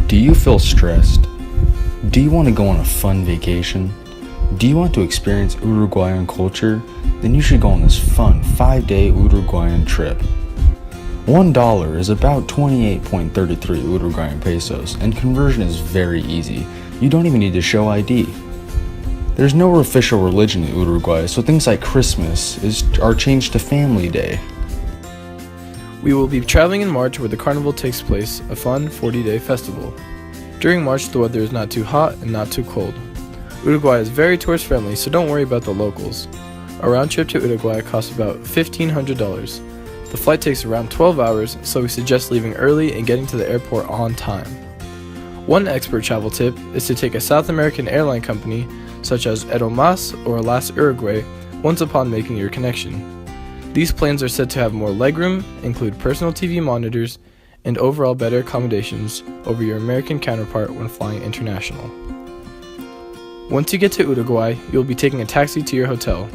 Do you feel stressed? Do you want to go on a fun vacation? Do you want to experience Uruguayan culture? Then you should go on this fun 5-day Uruguayan trip. $1 is about 28.33 Uruguayan pesos, and conversion is very easy. You don't even need to show ID. There's no official religion in Uruguay, so things like Christmas are changed to Family Day. We will be traveling in March where the carnival takes place, a fun 40-day festival. During March, the weather is not too hot and not too cold. Uruguay is very tourist friendly, so don't worry about the locals. A round trip to Uruguay costs about $1,500. The flight takes around 12 hours, so we suggest leaving early and getting to the airport on time. One expert travel tip is to take a South American airline company such as Aeromas or Las Uruguay once upon making your connection. These planes are said to have more legroom, include personal TV monitors, and overall better accommodations over your American counterpart when flying international. Once you get to Uruguay, you'll be taking a taxi to your hotel.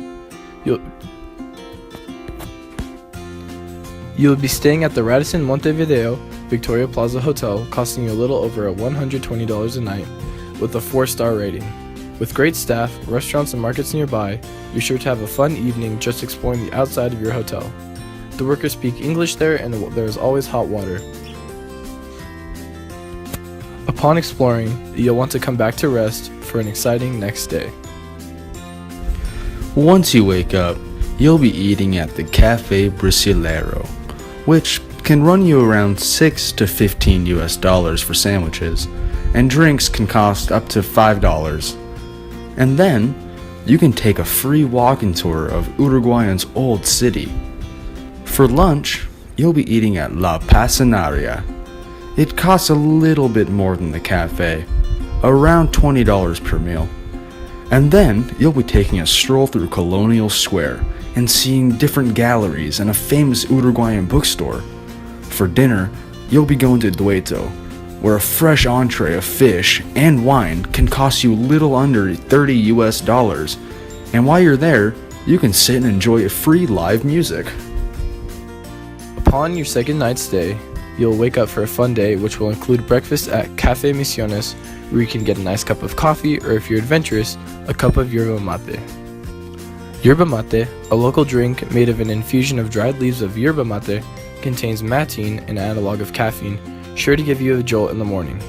You'll be staying at the Radisson Montevideo Victoria Plaza Hotel, costing you a little over $120 a night, with a 4-star rating. With great staff, restaurants, and markets nearby, you're sure to have a fun evening just exploring the outside of your hotel. The workers speak English there, and there is always hot water. Upon exploring, you'll want to come back to rest for an exciting next day. Once you wake up, you'll be eating at the Cafe Brasileiro, which can run you around $6 to $15 for sandwiches, and drinks can cost up to $5. And then, you can take a free walking tour of Uruguayan's old city. For lunch, you'll be eating at La Pasionaria. It costs a little bit more than the cafe, around $20 per meal. And then, you'll be taking a stroll through Colonial Square and seeing different galleries and a famous Uruguayan bookstore. For dinner, you'll be going to Dueto, where a fresh entree of fish and wine can cost you little under $30. And while you're there, you can sit and enjoy free live music. Upon your second night stay, you'll wake up for a fun day which will include breakfast at Café Misiones, where you can get a nice cup of coffee, or if you're adventurous, a cup of yerba mate. Yerba mate, a local drink made of an infusion of dried leaves of yerba mate, contains matine, an analog of caffeine, sure to give you a jolt in the morning.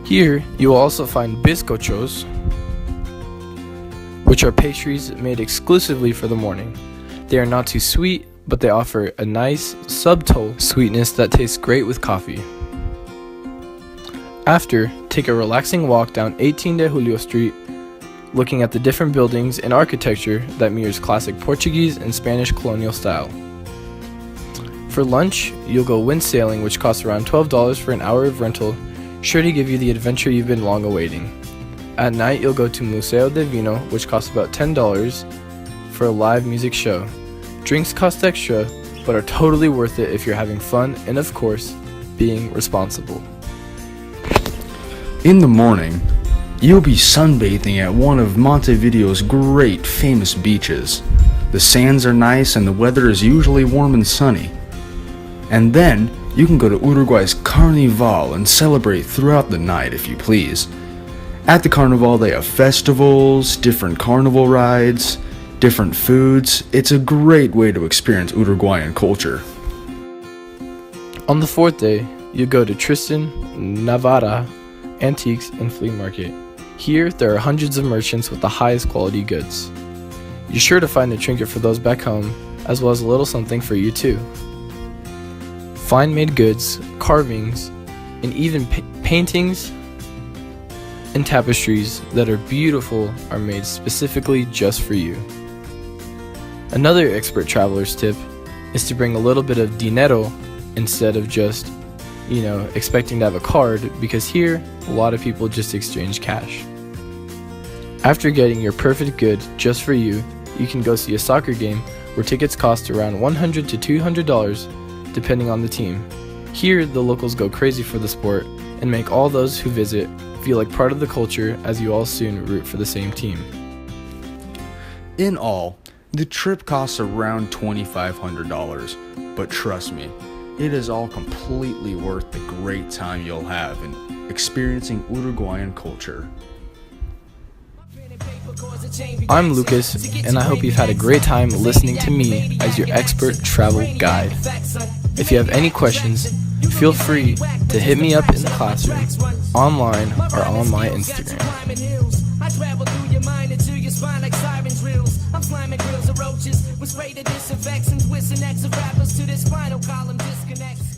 Here, you will also find bizcochos, which are pastries made exclusively for the morning. They are not too sweet, but they offer a nice, subtle sweetness that tastes great with coffee. After, take a relaxing walk down 18 de Julio Street, looking at the different buildings and architecture that mirrors classic Portuguese and Spanish colonial style. For lunch, you'll go wind sailing, which costs around $12 for an hour of rental, sure to give you the adventure you've been long awaiting. At night, you'll go to Museo de Vino, which costs about $10 for a live music show. Drinks cost extra, but are totally worth it if you're having fun and, of course, being responsible. In the morning, you'll be sunbathing at one of Montevideo's great famous beaches. The sands are nice and the weather is usually warm and sunny. And then, you can go to Uruguay's Carnival and celebrate throughout the night if you please. At the Carnival, they have festivals, different carnival rides, different foods. It's a great way to experience Uruguayan culture. On the fourth day, you go to Tristan Navarra Antiques and Flea Market. Here, there are hundreds of merchants with the highest quality goods. You're sure to find a trinket for those back home, as well as a little something for you too. Fine made goods, carvings, and even paintings and tapestries that are beautiful are made specifically just for you. Another expert traveler's tip is to bring a little bit of dinero instead of just, expecting to have a card, because here, a lot of people just exchange cash. After getting your perfect good just for you, you can go see a soccer game where tickets cost around $100 to $200 depending on the team. Here, the locals go crazy for the sport and make all those who visit feel like part of the culture, as you all soon root for the same team. In all, the trip costs around $2,500, but trust me, It is all completely worth the great time you'll have in experiencing Uruguayan culture. I'm Lucas, and I hope you've had a great time listening to me as your expert travel guide. If you have any questions, feel free to hit me up in the classroom, online, or on my Instagram. I travel through your mind into your spine like siren drills. I'm slamming grills of roaches with spray to disinfects and twists and X of rappers to this spinal column disconnects.